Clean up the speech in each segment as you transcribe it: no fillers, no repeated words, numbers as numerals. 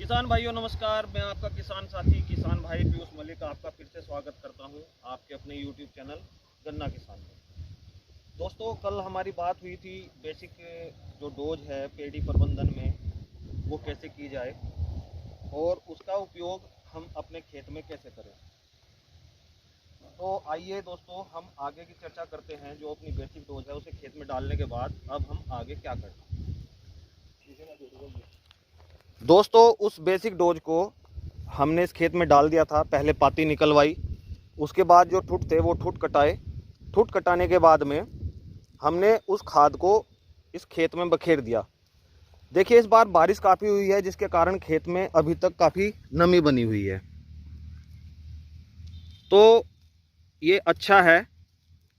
किसान भाइयों नमस्कार। मैं आपका किसान साथी किसान भाई पीयूष मलिक आपका फिर से स्वागत करता हूं आपके अपने YouTube चैनल गन्ना किसान में। दोस्तों, कल हमारी बात हुई थी बेसिक जो डोज है पेड़ी प्रबंधन में वो कैसे की जाए और उसका उपयोग हम अपने खेत में कैसे करें। तो आइए दोस्तों, हम आगे की चर्चा करते हैं। जो अपनी बेसिक डोज है उसे खेत में डालने के बाद अब हम आगे क्या करते हैं। दोस्तों, उस बेसिक डोज को हमने इस खेत में डाल दिया था। पहले पाती निकलवाई, उसके बाद जो ठुट थे वो ठुट कटाए। ठुट कटाने के बाद में हमने उस खाद को इस खेत में बखेर दिया। देखिए, इस बार बारिश काफ़ी हुई है जिसके कारण खेत में अभी तक काफ़ी नमी बनी हुई है। तो ये अच्छा है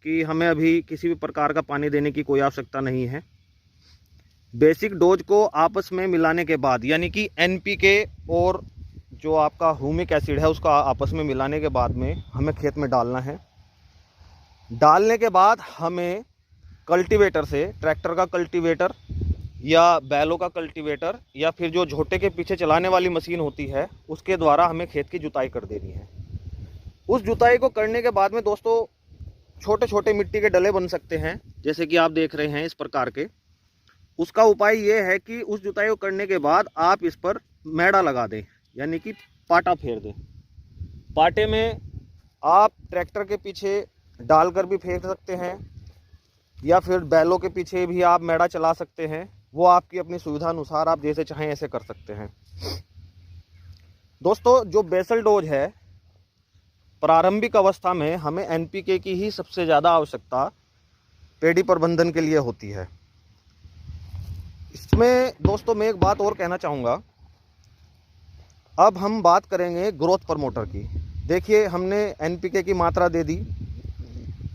कि हमें अभी किसी भी प्रकार का पानी देने की कोई आवश्यकता नहीं है। बेसिक डोज को आपस में मिलाने के बाद, यानी कि एनपीके और जो आपका ह्यूमिक एसिड है उसका आपस में मिलाने के बाद में हमें खेत में डालना है। डालने के बाद हमें कल्टीवेटर से, ट्रैक्टर का कल्टीवेटर या बैलों का कल्टीवेटर या फिर जो झोटे के पीछे चलाने वाली मशीन होती है उसके द्वारा हमें खेत की जुताई कर देनी है। उस जुताई को करने के बाद में दोस्तों छोटे छोटे मिट्टी के डले बन सकते हैं, जैसे कि आप देख रहे हैं इस प्रकार के। उसका उपाय ये है कि उस जुताई को करने के बाद आप इस पर मैड़ा लगा दें, यानी कि पाटा फेर दें। पाटे में आप ट्रैक्टर के पीछे डालकर भी फेर सकते हैं या फिर बैलों के पीछे भी आप मैड़ा चला सकते हैं। वो आपकी अपनी सुविधा अनुसार आप जैसे चाहें ऐसे कर सकते हैं। दोस्तों, जो बेसल डोज है प्रारंभिक अवस्था में हमें एनपीके की ही सबसे ज़्यादा आवश्यकता पेड़ी प्रबंधन के लिए होती है। इसमें दोस्तों मैं एक बात और कहना चाहूँगा। अब हम बात करेंगे ग्रोथ प्रमोटर की। देखिए, हमने एनपीके की मात्रा दे दी,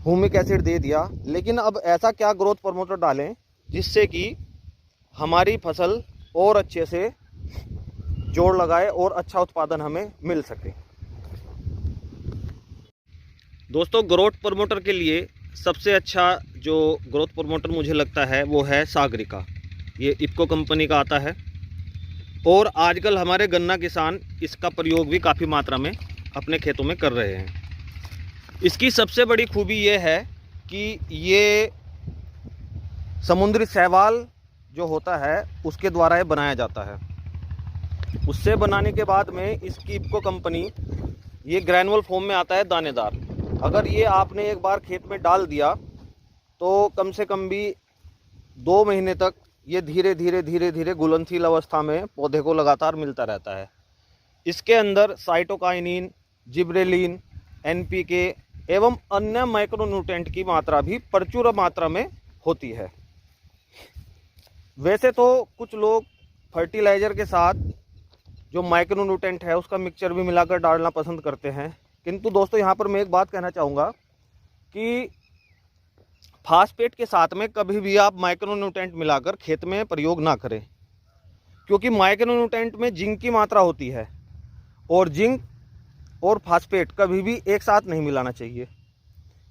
ह्यूमिक एसिड दे दिया, लेकिन अब ऐसा क्या ग्रोथ प्रमोटर डालें जिससे कि हमारी फसल और अच्छे से जोड़ लगाए और अच्छा उत्पादन हमें मिल सके। दोस्तों, ग्रोथ प्रमोटर के लिए सबसे अच्छा जो ग्रोथ प्रमोटर मुझे लगता है वो है सागरिका। ये इफको कंपनी का आता है और आजकल हमारे गन्ना किसान इसका प्रयोग भी काफ़ी मात्रा में अपने खेतों में कर रहे हैं। इसकी सबसे बड़ी खूबी ये है कि ये समुद्री शैवाल जो होता है उसके द्वारा ये बनाया जाता है। उससे बनाने के बाद में इसकी इफको कंपनी ये ग्रैनुअल फॉर्म में आता है, दानेदार। अगर ये आपने एक बार खेत में डाल दिया तो कम से कम भी 2 महीने तक ये धीरे धीरे घुलनशील अवस्था में पौधे को लगातार मिलता रहता है। इसके अंदर साइटोकाइनिन, जिब्रेलिन, एनपीके एवं अन्य माइक्रोन्यूट्रेंट की मात्रा भी प्रचुर मात्रा में होती है। वैसे तो कुछ लोग फर्टिलाइज़र के साथ जो माइक्रोन्यूट्रेंट है उसका मिक्सचर भी मिलाकर डालना पसंद करते हैं, किंतु दोस्तों यहाँ पर मैं एक बात कहना चाहूँगा कि फास्फेट के साथ में कभी भी आप माइक्रोन्यूट्रेंट मिलाकर खेत में प्रयोग ना करें, क्योंकि माइक्रोन्यूट्रेंट में जिंक की मात्रा होती है और जिंक और फास्फेट कभी भी एक साथ नहीं मिलाना चाहिए।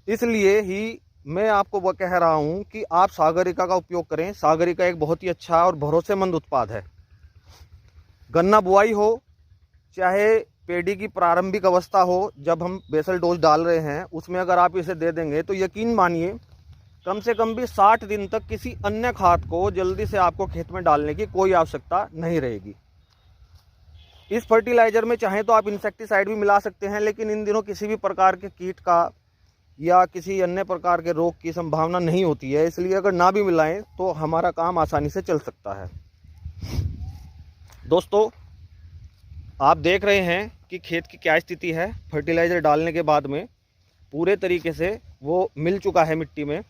इसलिए ही मैं आपको वो कह रहा हूँ कि आप सागरिका का उपयोग करें। सागरिका एक बहुत ही अच्छा और भरोसेमंद उत्पाद है। गन्ना बुआई हो चाहे पेड़ी की प्रारंभिक अवस्था हो, जब हम बेसल डोज डाल रहे हैं उसमें अगर आप इसे दे देंगे तो यकीन मानिए कम से कम भी 60 दिन तक किसी अन्य खाद को जल्दी से आपको खेत में डालने की कोई आवश्यकता नहीं रहेगी। इस फर्टिलाइज़र में चाहें तो आप इंसेक्टिसाइड भी मिला सकते हैं, लेकिन इन दिनों किसी भी प्रकार के कीट का या किसी अन्य प्रकार के रोग की संभावना नहीं होती है, इसलिए अगर ना भी मिलाएं तो हमारा काम आसानी से चल सकता है। दोस्तों, आप देख रहे हैं कि खेत की क्या स्थिति है। फर्टिलाइज़र डालने के बाद में पूरे तरीके से वो मिल चुका है मिट्टी में,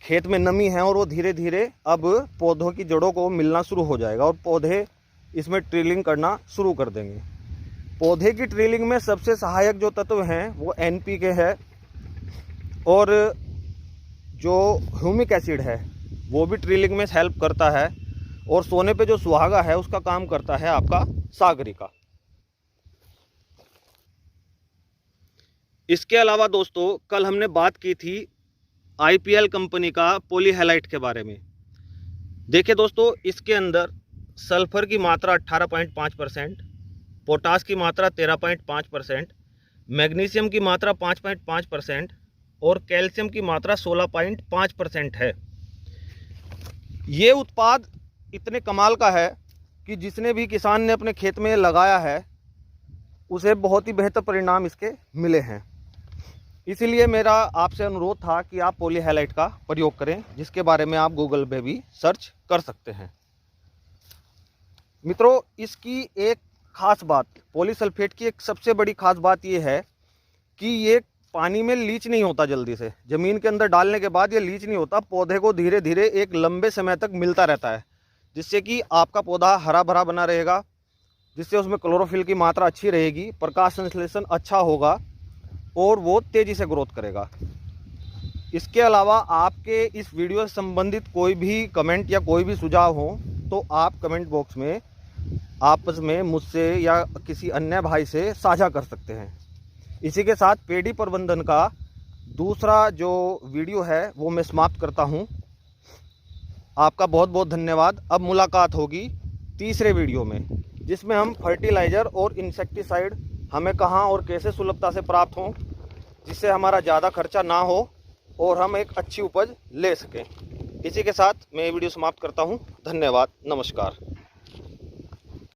खेत में नमी है और वो धीरे धीरे अब पौधों की जड़ों को मिलना शुरू हो जाएगा और पौधे इसमें ट्रिलिंग करना शुरू कर देंगे। पौधे की ट्रिलिंग में सबसे सहायक जो तत्व हैं वो एनपीके है और जो ह्यूमिक एसिड है वो भी ट्रिलिंग में हेल्प करता है और सोने पे जो सुहागा है उसका काम करता है आपका सागरिका। इसके अलावा दोस्तों, कल हमने बात की थी आईपीएल कंपनी का पॉलीहेलाइट के बारे में। देखिए दोस्तों, इसके अंदर सल्फर की मात्रा 18.5%, पोटास की मात्रा 13.5%, मैग्नीशियम की मात्रा 5.5% और कैल्शियम की मात्रा 16.5% है। ये उत्पाद इतने कमाल का है कि जिसने भी किसान ने अपने खेत में लगाया है उसे बहुत ही बेहतर परिणाम इसके मिले हैं। इसीलिए मेरा आपसे अनुरोध था कि आप पॉली हैलाइट का प्रयोग करें, जिसके बारे में आप गूगल पे भी सर्च कर सकते हैं। मित्रों, इसकी एक खास बात, पॉलीसल्फेट की एक सबसे बड़ी खास बात ये है कि ये पानी में लीच नहीं होता जल्दी से। ज़मीन के अंदर डालने के बाद ये लीच नहीं होता, पौधे को धीरे धीरे एक लंबे समय तक मिलता रहता है, जिससे कि आपका पौधा हरा भरा बना रहेगा, जिससे उसमें क्लोरोफिल की मात्रा अच्छी रहेगी, प्रकाश संश्लेषण अच्छा होगा और वो तेज़ी से ग्रोथ करेगा। इसके अलावा आपके इस वीडियो से संबंधित कोई भी कमेंट या कोई भी सुझाव हो तो आप कमेंट बॉक्स में आपस में मुझसे या किसी अन्य भाई से साझा कर सकते हैं। इसी के साथ पेड़ी प्रबंधन का दूसरा जो वीडियो है वो मैं समाप्त करता हूं। आपका बहुत बहुत धन्यवाद। अब मुलाकात होगी तीसरे वीडियो में, जिसमें हम फर्टिलाइज़र और इंसेक्टिसाइड हमें कहां और कैसे सुलभता से प्राप्त हों, जिससे हमारा ज़्यादा खर्चा ना हो और हम एक अच्छी उपज ले सकें। इसी के साथ मैं ये वीडियो समाप्त करता हूं। धन्यवाद। नमस्कार।